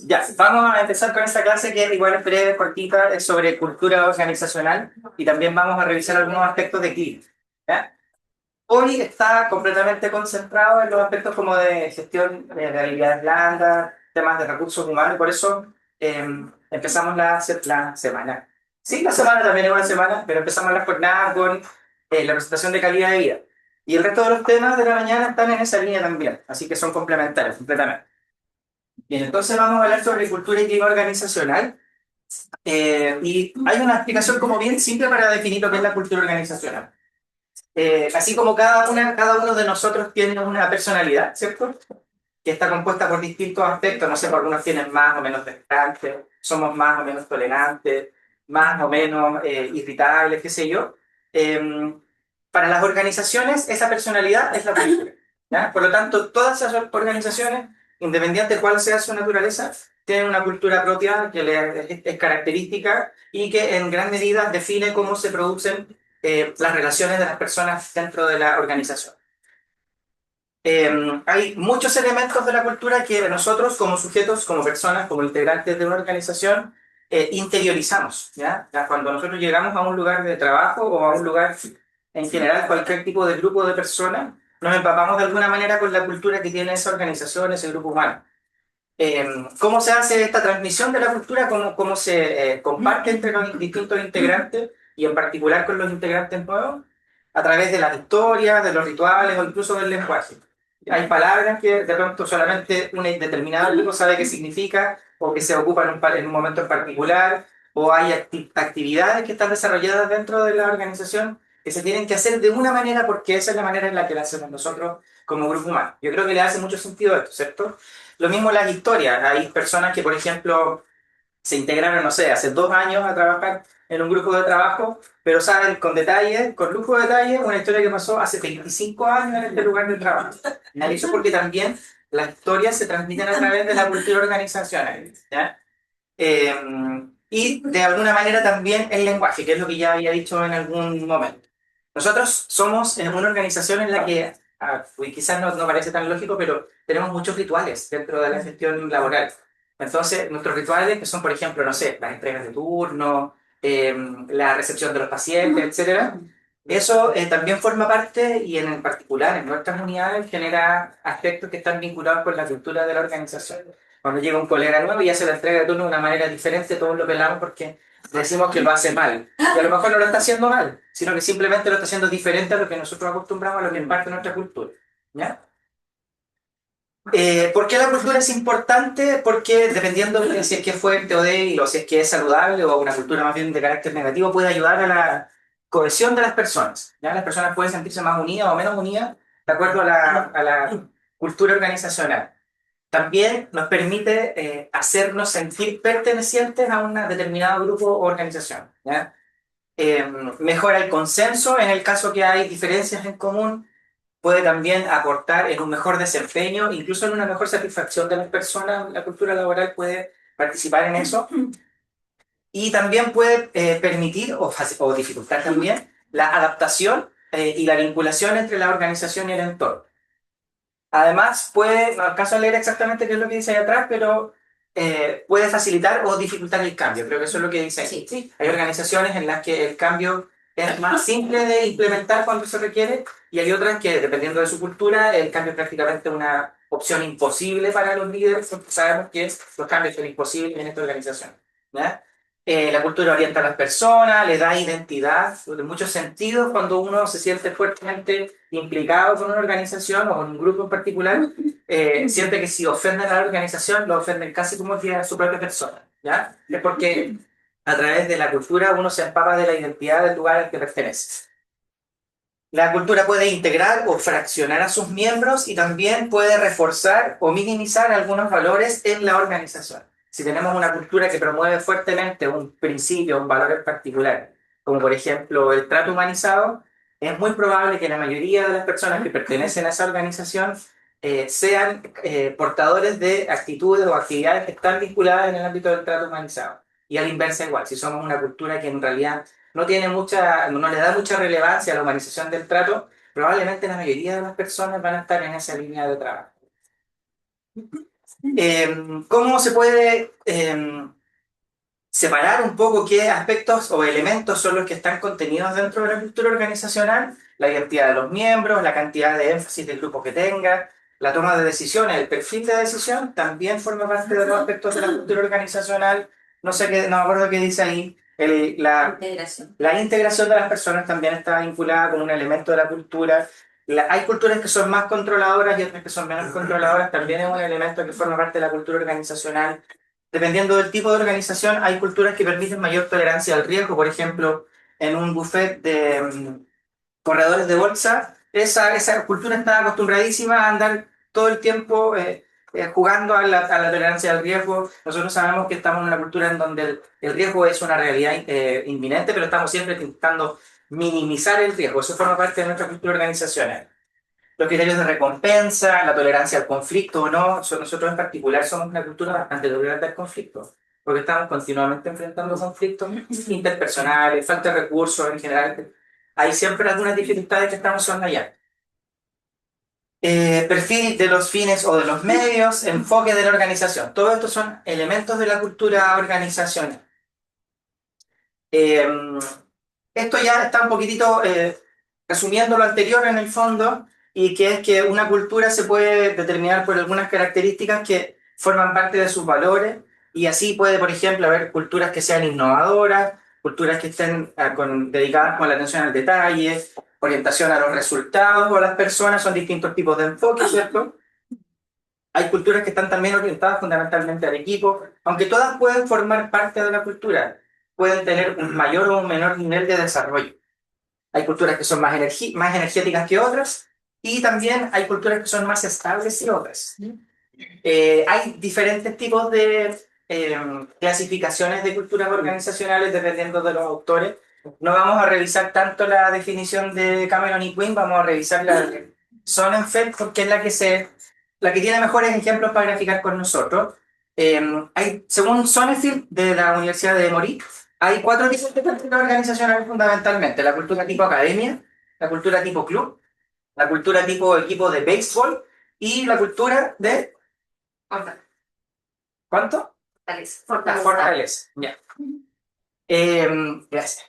Ya, vamos a empezar con esta clase que igual es breve, cortita, es sobre cultura organizacional y también vamos a revisar algunos aspectos de CLIP. ¿Ya? Hoy está completamente concentrado en los aspectos como de gestión de habilidades blandas, temas de recursos humanos, y por eso empezamos la semana. Sí, la semana también es una semana, pero empezamos la jornada con la presentación de calidad de vida. Y el resto de los temas de la mañana están en esa línea también, así que son complementarios completamente. Bien, entonces vamos a hablar sobre cultura y clima organizacional. Y hay una explicación como bien simple para definir lo que es la cultura organizacional. Así como cada uno de nosotros tiene una personalidad, ¿cierto? Que está compuesta por distintos aspectos, no sé, algunos tienen más o menos distantes, somos más o menos tolerantes, más o menos irritables, qué sé yo. Eh, para las organizaciones, esa personalidad es la cultura. ¿Ya? Por lo tanto, todas esas organizaciones, independiente de cuál sea su naturaleza, tienen una cultura propia que es característica y que en gran medida define cómo se producen las relaciones de las personas dentro de la organización. Hay muchos elementos de la cultura que nosotros como sujetos, como personas, como integrantes de una organización, interiorizamos. ¿Ya? Ya cuando nosotros llegamos a un lugar de trabajo o a un lugar, en general, cualquier tipo de grupo de personas, nos empapamos de alguna manera con la cultura que tiene esa organización, ese grupo humano. ¿Cómo se hace esta transmisión de la cultura? ¿Cómo se comparte entre los distintos integrantes y en particular con los integrantes nuevos? A través de las historias, de los rituales o incluso del lenguaje. Hay palabras que de pronto solamente un determinado grupo sabe qué significa o que se ocupan en un momento en particular, o hay actividades que están desarrolladas dentro de la organización que se tienen que hacer de una manera porque esa es la manera en la que la hacemos nosotros como grupo humano. Yo creo que le hace mucho sentido esto, ¿cierto? Lo mismo las historias. Hay personas que, por ejemplo, se integraron, no sé, hace 2 años a trabajar en un grupo de trabajo, pero saben con detalle, con lujo de detalle, una historia que pasó hace 25 años en este lugar de trabajo. Y eso porque también las historias se transmiten a través de la cultura organizacional. ¿Ya? Eh, y de alguna manera también el lenguaje, que es lo que ya había dicho en algún momento. Nosotros somos en una organización en la que, quizás no parece tan lógico, pero tenemos muchos rituales dentro de la gestión laboral. Entonces, nuestros rituales, que son, por ejemplo, no sé, las entregas de turno, la recepción de los pacientes, etcétera, eso también forma parte y en particular en nuestras unidades genera aspectos que están vinculados con la cultura de la organización. Cuando llega un colega nuevo y hace la entrega de turno de una manera diferente, todos lo pelamos porque decimos que lo hace mal. Y a lo mejor no lo está haciendo mal, sino que simplemente lo está haciendo diferente a lo que nosotros acostumbramos, a lo que es parte de nuestra cultura. ¿Ya? ¿Por qué la cultura es importante? Porque dependiendo de si es que es fuerte o débil, o si es que es saludable, o una cultura más bien de carácter negativo, puede ayudar a la cohesión de las personas. ¿Ya? Las personas pueden sentirse más unidas o menos unidas de acuerdo a la cultura organizacional. También nos permite hacernos sentir pertenecientes a un determinado grupo o organización. ¿Ya? Mejora el consenso en el caso que hay diferencias en común, puede también aportar en un mejor desempeño, incluso en una mejor satisfacción de las personas. La cultura laboral puede participar en eso y también puede permitir o dificultar también la adaptación y la vinculación entre la organización y el entorno. Además, puede, no alcanzo a leer exactamente qué es lo que dice ahí atrás, pero puede facilitar o dificultar el cambio. Creo que eso es lo que dice ahí. Sí, sí. Hay organizaciones en las que el cambio es más simple de implementar cuando se requiere y hay otras que, dependiendo de su cultura, el cambio es prácticamente una opción imposible para los líderes, porque sabemos que los cambios son imposibles en esta organización. ¿Ya? La cultura orienta a las personas, le da identidad, en muchos sentidos, cuando uno se siente fuertemente implicado con una organización o con un grupo en particular, siente que si ofenden a la organización, lo ofenden casi como si a su propia persona, ¿ya? Es porque a través de la cultura uno se empapa de la identidad del lugar al que pertenece. La cultura puede integrar o fraccionar a sus miembros y también puede reforzar o minimizar algunos valores en la organización. Si tenemos una cultura que promueve fuertemente un principio, un valor en particular, como por ejemplo el trato humanizado, es muy probable que la mayoría de las personas que pertenecen a esa organización sean portadores de actitudes o actividades que están vinculadas en el ámbito del trato humanizado. Y al inversa igual, si somos una cultura que en realidad no le da mucha relevancia a la humanización del trato, probablemente la mayoría de las personas van a estar en esa línea de trabajo. ¿Cómo se puede separar un poco qué aspectos o elementos son los que están contenidos dentro de la cultura organizacional? La identidad de los miembros, la cantidad de énfasis del grupo que tenga, la toma de decisiones, el perfil de decisión, también forma parte de los aspectos de la cultura organizacional. No sé qué, no me acuerdo qué dice ahí. Integración. La integración de las personas también está vinculada con un elemento de la cultura. Hay culturas que son más controladoras y otras que son menos controladoras. También es un elemento que forma parte de la cultura organizacional. Dependiendo del tipo de organización, hay culturas que permiten mayor tolerancia al riesgo. Por ejemplo, en un buffet de corredores de bolsa, esa cultura está acostumbradísima a andar todo el tiempo jugando a la tolerancia al riesgo. Nosotros sabemos que estamos en una cultura en donde el riesgo es una realidad inminente, pero estamos siempre intentando minimizar el riesgo. Eso forma parte de nuestra cultura organizacional. Los criterios de recompensa, la tolerancia al conflicto o no, nosotros en particular somos una cultura bastante tolerante al conflicto, porque estamos continuamente enfrentando conflictos interpersonales, falta de recursos en general. Hay siempre algunas dificultades que estamos soslayando. Perfil de los fines o de los medios, enfoque de la organización. Todo esto son elementos de la cultura organizacional. Eh, Esto ya está un poquitito resumiendo lo anterior en el fondo, y que es que una cultura se puede determinar por algunas características que forman parte de sus valores, y así puede, por ejemplo, haber culturas que sean innovadoras, culturas que estén dedicadas con la atención al detalle, orientación a los resultados o a las personas, son distintos tipos de enfoque, ¿cierto? Hay culturas que están también orientadas fundamentalmente al equipo, aunque todas pueden formar parte de la cultura, pueden tener un mayor o un menor nivel de desarrollo. Hay culturas que son más energéticas que otras, y también hay culturas que son más estables que otras. Hay diferentes tipos de clasificaciones de culturas organizacionales dependiendo de los autores. No vamos a revisar tanto la definición de Cameron y Quinn, vamos a revisar la de Sonnenfeld porque es la que tiene mejores ejemplos para graficar con nosotros. Según Sonnenfeld de la Universidad de Emory, hay cuatro tipos de cultura organizacional fundamentalmente: la cultura tipo academia, la cultura tipo club, la cultura tipo equipo de béisbol y la cultura de... ¿Cuánto? Fortaleza. Ya. Eh, Gracias.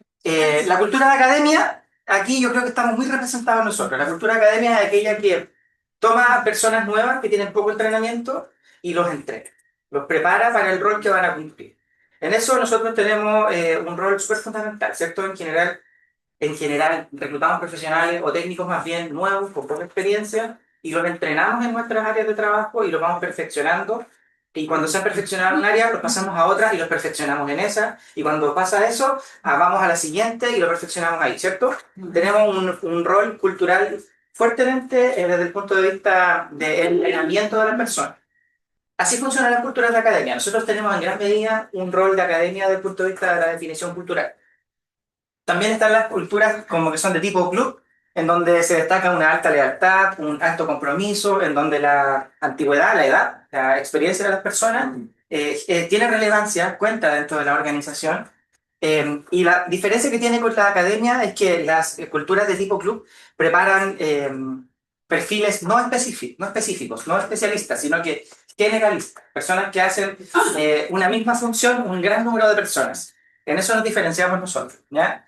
La cultura de academia, aquí yo creo que estamos muy representados nosotros. La cultura de academia es aquella que toma personas nuevas que tienen poco entrenamiento y los entrena, los prepara para el rol que van a cumplir. En eso nosotros tenemos un rol súper fundamental, ¿cierto? En general, reclutamos profesionales o técnicos más bien nuevos, con poca experiencia, y los entrenamos en nuestras áreas de trabajo y los vamos perfeccionando. Y cuando se han perfeccionado en un área, los pasamos a otra y los perfeccionamos en esa. Y cuando pasa eso, vamos a la siguiente y lo perfeccionamos ahí, ¿cierto? Tenemos un rol cultural fuertemente desde el punto de vista del entrenamiento de las personas. Así funcionan las culturas de academia. Nosotros tenemos en gran medida un rol de academia desde el punto de vista de la definición cultural. También están las culturas como que son de tipo club, en donde se destaca una alta lealtad, un alto compromiso, en donde la antigüedad, la edad, la experiencia de las personas tiene relevancia, cuenta dentro de la organización. Y la diferencia que tiene con la academia es que las culturas de tipo club preparan perfiles no específicos, no especialistas, sino que generalistas, personas que hacen una misma función, un gran número de personas. En eso nos diferenciamos nosotros, ¿ya?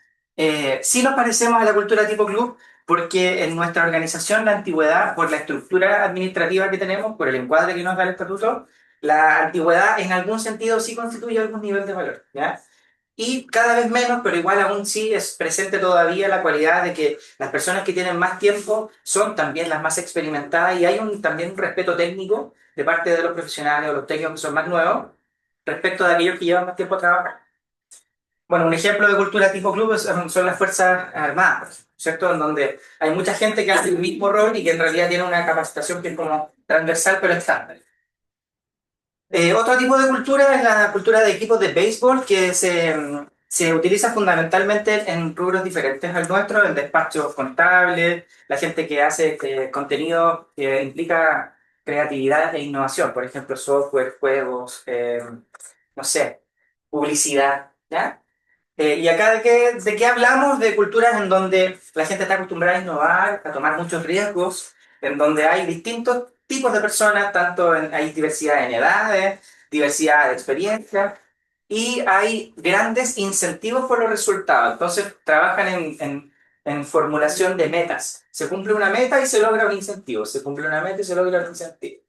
Sí nos parecemos a la cultura tipo club porque en nuestra organización la antigüedad, por la estructura administrativa que tenemos, por el encuadre que nos da el estatuto, la antigüedad en algún sentido sí constituye algún nivel de valor, ¿ya? Y cada vez menos, pero igual aún sí es presente todavía la cualidad de que las personas que tienen más tiempo son también las más experimentadas, y hay también un respeto técnico de parte de los profesionales o los técnicos que son más nuevos respecto de aquellos que llevan más tiempo trabajando. Bueno, un ejemplo de cultura tipo club son las Fuerzas Armadas, ¿cierto? En donde hay mucha gente que hace el mismo rol y que en realidad tiene una capacitación que es como transversal pero estándar. Otro tipo de cultura es la cultura de equipos de béisbol que se utiliza fundamentalmente en rubros diferentes al nuestro, en despachos contables, la gente que hace contenido que implica creatividad e innovación, por ejemplo, software, juegos, no sé, publicidad, ¿ya? ¿Y acá de qué hablamos? De culturas en donde la gente está acostumbrada a innovar, a tomar muchos riesgos, en donde hay distintos tipos de personas, hay diversidad en edades, diversidad de experiencias, y hay grandes incentivos por los resultados. Entonces, trabajan en formulación de metas. Se cumple una meta y se logra un incentivo. Se cumple una meta y se logra un incentivo.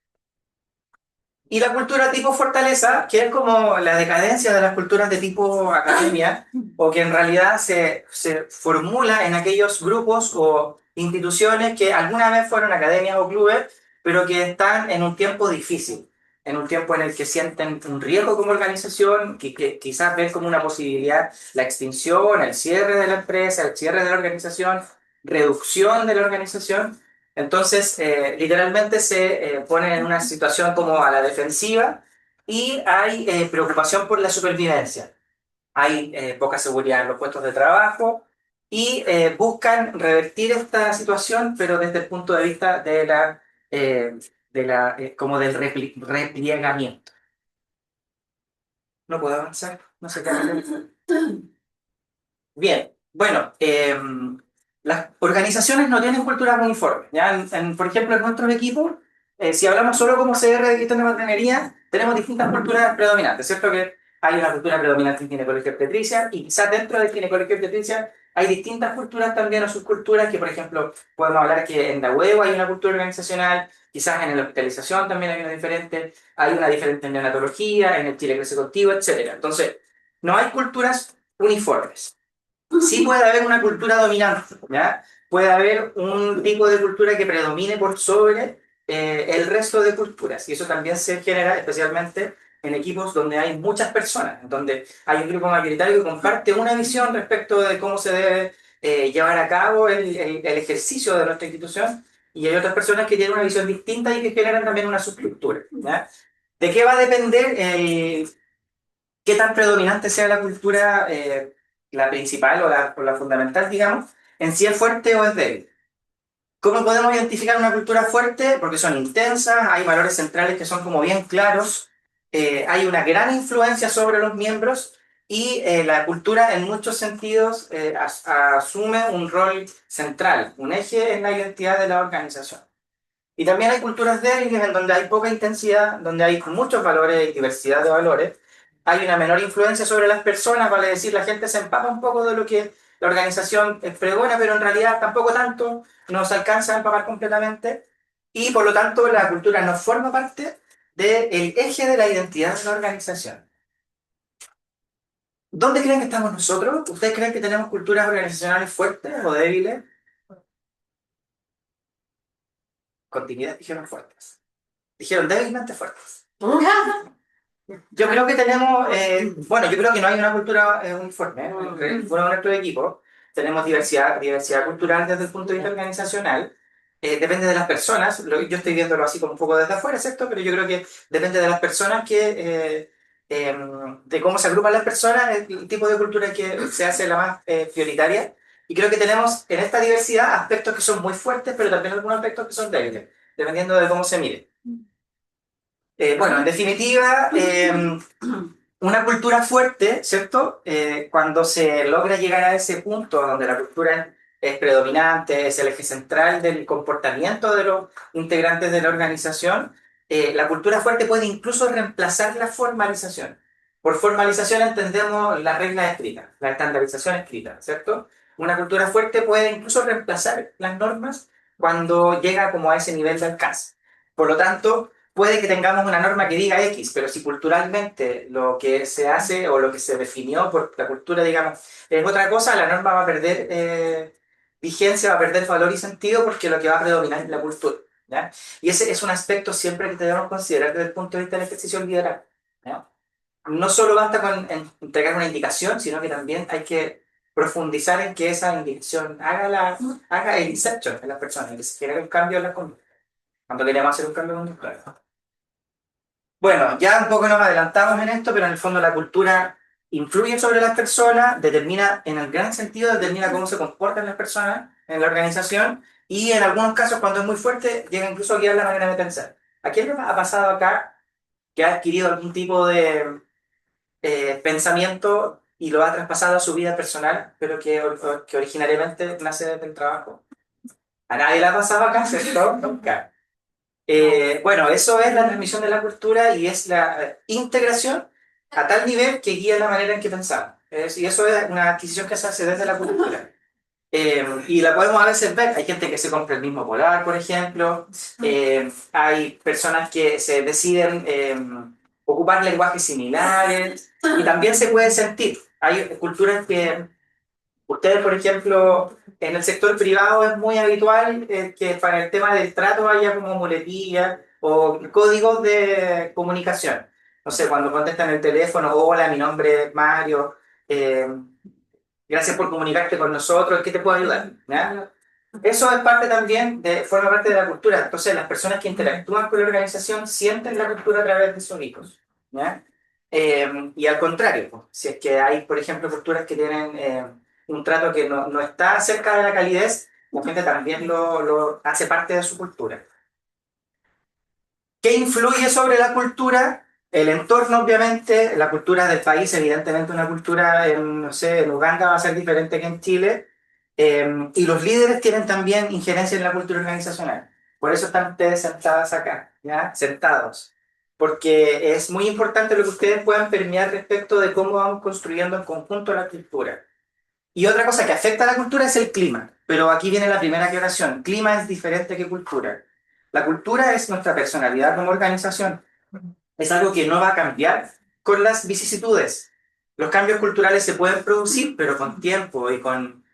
Y la cultura tipo fortaleza, que es como la decadencia de las culturas de tipo academia, o que en realidad se formula en aquellos grupos o instituciones que alguna vez fueron academias o clubes, pero que están en un tiempo difícil, en un tiempo en el que sienten un riesgo como organización, que quizás ven como una posibilidad la extinción, el cierre de la empresa, el cierre de la organización, reducción de la organización. Entonces, literalmente se ponen en una situación como a la defensiva y hay preocupación por la supervivencia. Hay poca seguridad en los puestos de trabajo y buscan revertir esta situación, pero desde el punto de vista como del repliegamiento. No puedo avanzar, no sé qué hacer. Bien, bueno, las organizaciones no tienen culturas uniformes. ¿Ya? Por ejemplo, en nuestros equipos, si hablamos solo como CR de gestión de mantenería, tenemos distintas culturas predominantes, ¿cierto? Que hay una cultura predominante en ginecología obstetricia y quizás dentro de ginecología obstetricia hay distintas culturas también o subculturas que, por ejemplo, podemos hablar que en la huevo hay una cultura organizacional, quizás en la hospitalización también hay una diferente, hay una diferente en neonatología, en el Chile Crece Contigo, etc. Entonces, no hay culturas uniformes. Sí puede haber una cultura dominante, ¿ya? Puede haber un tipo de cultura que predomine por sobre el resto de culturas. Y eso también se genera especialmente en equipos donde hay muchas personas, donde hay un grupo mayoritario que comparte una visión respecto de cómo se debe llevar a cabo el ejercicio de nuestra institución, y hay otras personas que tienen una visión distinta y que generan también una subcultura, ¿ya? ¿De qué va a depender qué tan predominante sea la cultura, la principal o la fundamental, digamos, en si es fuerte o es débil? ¿Cómo podemos identificar una cultura fuerte? Porque son intensas, hay valores centrales que son como bien claros, hay una gran influencia sobre los miembros y la cultura en muchos sentidos asume un rol central, un eje en la identidad de la organización. Y también hay culturas débiles en donde hay poca intensidad, donde hay muchos valores y diversidad de valores. Hay una menor influencia sobre las personas, vale decir, la gente se empapa un poco de lo que la organización pregona, pero en realidad tampoco tanto, no se alcanza a empapar completamente. Y por lo tanto la cultura no forma parte del eje de la identidad de la organización. ¿Dónde creen que estamos nosotros? ¿Ustedes creen que tenemos culturas organizacionales fuertes o débiles? Continuidad, dijeron fuertes. Dijeron débilmente fuertes. Yo creo que tenemos, bueno, yo creo que no hay una cultura uniforme. Bueno, en nuestro equipo tenemos diversidad cultural desde el punto de vista organizacional. Depende de las personas. Yo estoy viéndolo así como un poco desde afuera, ¿cierto? Pero yo creo que depende de las personas de cómo se agrupan las personas, el tipo de cultura que se hace la más prioritaria. Y creo que tenemos en esta diversidad aspectos que son muy fuertes, pero también algunos aspectos que son débiles, dependiendo de cómo se mire. Bueno, en definitiva, una cultura fuerte, ¿cierto? Cuando se logra llegar a ese punto donde la cultura es predominante, es el eje central del comportamiento de los integrantes de la organización, la cultura fuerte puede incluso reemplazar la formalización. Por formalización entendemos las reglas escritas, la estandarización escrita, ¿cierto? Una cultura fuerte puede incluso reemplazar las normas cuando llega como a ese nivel de alcance. Por lo tanto, puede que tengamos una norma que diga X, pero si culturalmente lo que se hace o lo que se definió por la cultura, digamos, es otra cosa, la norma va a perder vigencia, va a perder valor y sentido porque lo que va a predominar es la cultura, ¿ya? Y ese es un aspecto siempre que debemos considerar desde el punto de vista del ejercicio del liderazgo, ¿ya? No solo basta con entregar una indicación, sino que también hay que profundizar en que esa indicación haga el inception en las personas, que se genere un cambio en la conducta, cuando queremos hacer un cambio conductual. Bueno, ya un poco nos adelantamos en esto, pero en el fondo la cultura influye sobre las personas, determina, en el gran sentido, determina cómo se comportan las personas en la organización y en algunos casos, cuando es muy fuerte, llega incluso a guiar la manera de pensar. ¿A quién le ha pasado acá que ha adquirido algún tipo de pensamiento y lo ha traspasado a su vida personal, pero que originariamente nace desde el trabajo? A nadie le ha pasado acá, ¿cierto? Nunca. Bueno, eso es la transmisión de la cultura y es la integración a tal nivel que guía la manera en que pensamos. Y eso es una adquisición que se hace desde la cultura. Y la podemos a veces ver. Hay gente que se compra el mismo polar, por ejemplo. Hay personas que se deciden ocupar lenguajes similares. Y también se puede sentir. Hay culturas que ustedes, por ejemplo, en el sector privado es muy habitual que para el tema del trato haya como muletillas o códigos de comunicación. No sé, cuando contestan el teléfono, hola, mi nombre es Mario, eh, gracias por comunicarte con nosotros, ¿qué te puedo ayudar? ¿Ya? Eso es parte también, forma parte de la cultura. Entonces, las personas que interactúan con la organización sienten la cultura a través de sus hijos. ¿Ya? Y al contrario, pues, si es que hay, por ejemplo, culturas que tienen un trato que no está cerca de la calidez, la gente también lo hace parte de su cultura. ¿Qué influye sobre la cultura? El entorno, obviamente, la cultura del país, evidentemente una cultura en, no sé, en Uganda va a ser diferente que en Chile, y los líderes tienen también injerencia en la cultura organizacional. Por eso están ustedes sentadas acá, ¿ya? Sentados. Porque es muy importante lo que ustedes puedan permear respecto de cómo vamos construyendo en conjunto la cultura. Y otra cosa que afecta a la cultura es el clima. Pero aquí viene la primera aclaración. Clima es diferente que cultura. La cultura es nuestra personalidad como organización. Es algo que no va a cambiar con las vicisitudes. Los cambios culturales se pueden producir, pero con tiempo y con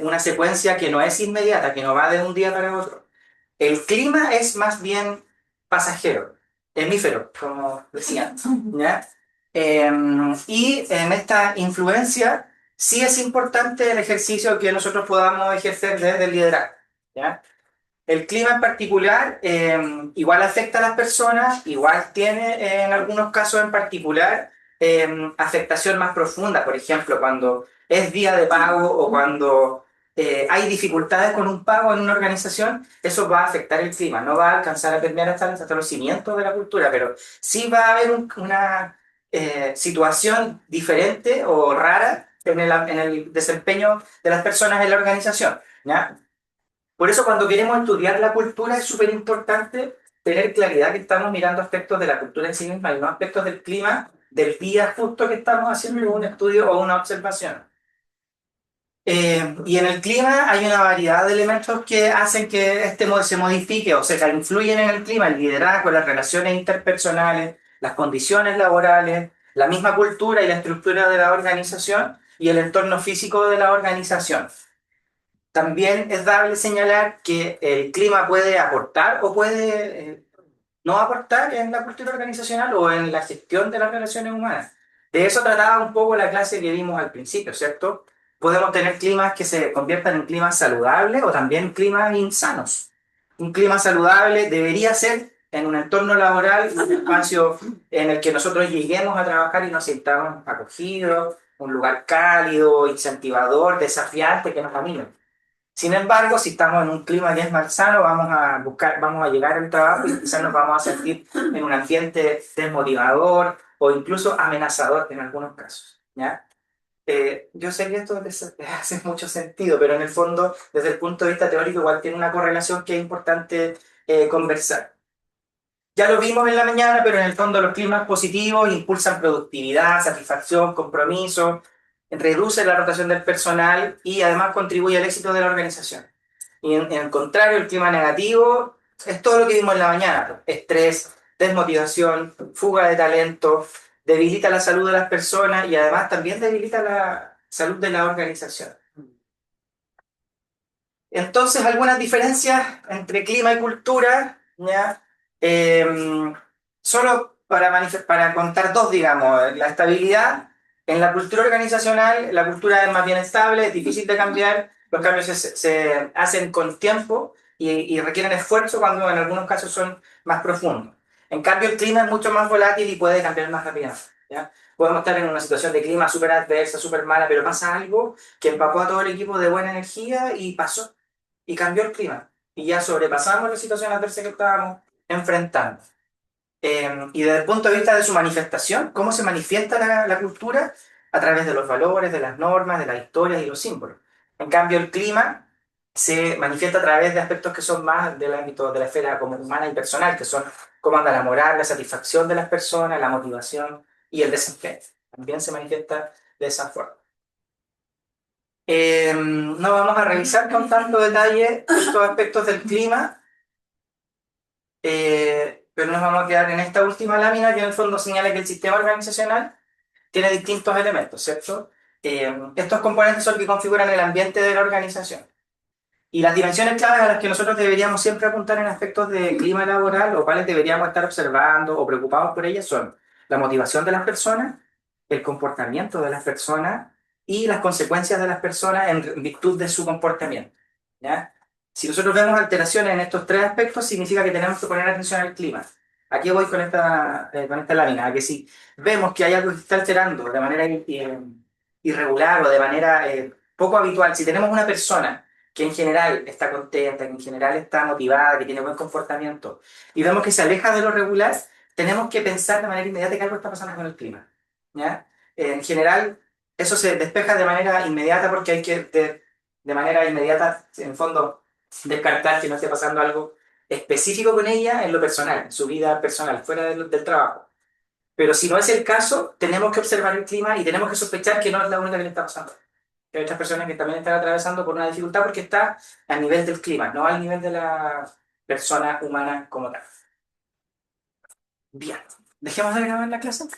una secuencia que no es inmediata, que no va de un día para otro. El clima es más bien pasajero, hemífero, como decían, ¿ya? Y en esta influencia sí es importante el ejercicio que nosotros podamos ejercer desde el liderazgo, ¿ya? El clima en particular igual afecta a las personas, igual tiene en algunos casos en particular afectación más profunda, por ejemplo, cuando es día de pago o cuando hay dificultades con un pago en una organización, eso va a afectar el clima, no va a alcanzar a permear hasta los cimientos de la cultura, pero sí va a haber una situación diferente o rara en el desempeño de las personas en la organización, ¿ya? Por eso cuando queremos estudiar la cultura es súper importante tener claridad que estamos mirando aspectos de la cultura en sí misma y no aspectos del clima del día justo que estamos haciendo un estudio o una observación. Y en el clima hay una variedad de elementos que hacen que se modifique, o sea, que influyen en el clima, el liderazgo, las relaciones interpersonales, las condiciones laborales, la misma cultura y la estructura de la organización y el entorno físico de la organización. También es dable señalar que el clima puede aportar o puede no aportar en la cultura organizacional o en la gestión de las relaciones humanas. De eso trataba un poco la clase que vimos al principio, ¿cierto? Podemos tener climas que se conviertan en climas saludables o también climas insanos. Un clima saludable debería ser en un entorno laboral, un espacio en el que nosotros lleguemos a trabajar y nos sintamos acogidos, un lugar cálido, incentivador, desafiante, que nos anime. Sin embargo, si estamos en un clima que es malsano, vamos a llegar al trabajo y quizás nos vamos a sentir en un ambiente desmotivador o incluso amenazador en algunos casos, ¿ya? Yo sé que esto les hace mucho sentido, pero en el fondo, desde el punto de vista teórico, igual tiene una correlación que es importante conversar. Ya lo vimos en la mañana, pero en el fondo los climas positivos impulsan productividad, satisfacción, compromiso, reduce la rotación del personal y además contribuye al éxito de la organización. Y en el contrario, el clima negativo es todo lo que vimos en la mañana: estrés, desmotivación, fuga de talento, debilita la salud de las personas y además también debilita la salud de la organización. Entonces, algunas diferencias entre clima y cultura, ¿ya? Solo para contar dos, digamos, la estabilidad. En la cultura organizacional, la cultura es más bien estable, es difícil de cambiar, los cambios se hacen con tiempo y requieren esfuerzo cuando en algunos casos son más profundos. En cambio, el clima es mucho más volátil y puede cambiar más rápidamente, ¿ya? Podemos estar en una situación de clima súper adversa, súper mala, pero pasa algo que empapó a todo el equipo de buena energía y pasó y cambió el clima. Y ya sobrepasamos la situación adversa que estábamos enfrentando. Y desde el punto de vista de su manifestación, ¿cómo se manifiesta la cultura? A través de los valores, de las normas, de las historias y los símbolos. En cambio, el clima se manifiesta a través de aspectos que son más del ámbito de la esfera como humana y personal, que son cómo anda la moral, la satisfacción de las personas, la motivación y el desempeño. También se manifiesta de esa forma. No vamos a revisar con tanto detalle estos aspectos del clima, pero nos vamos a quedar en esta última lámina que en el fondo señala que el sistema organizacional tiene distintos elementos, ¿cierto? Estos componentes son los que configuran el ambiente de la organización. Y las dimensiones claves a las que nosotros deberíamos siempre apuntar en aspectos de clima laboral o cuáles deberíamos estar observando o preocupados por ellas son la motivación de las personas, el comportamiento de las personas y las consecuencias de las personas en virtud de su comportamiento. ¿Ya? Si nosotros vemos alteraciones en estos tres aspectos, significa que tenemos que poner atención al clima. Aquí voy con esta lámina, a que si vemos que hay algo que se está alterando de manera irregular o de manera poco habitual, si tenemos una persona que en general está contenta, que en general está motivada, que tiene buen comportamiento, y vemos que se aleja de lo regular, tenemos que pensar de manera inmediata que algo está pasando con el clima. ¿Ya? En general, eso se despeja de manera inmediata porque hay que, de manera inmediata, en el fondo, descartar que no esté pasando algo específico con ella en lo personal, en su vida personal, fuera del trabajo. Pero si no es el caso, tenemos que observar el clima y tenemos que sospechar que no es la única que le está pasando, que hay otras personas que también están atravesando por una dificultad porque está a nivel del clima, no al nivel de la persona humana como tal. Bien, dejemos de grabar la clase.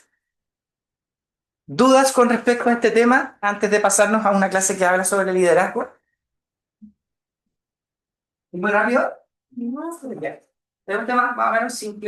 ¿Dudas con respecto a este tema antes de pasarnos a una clase que habla sobre liderazgo? ¿Muy rápido? No, bien. Es un tema más o menos simple.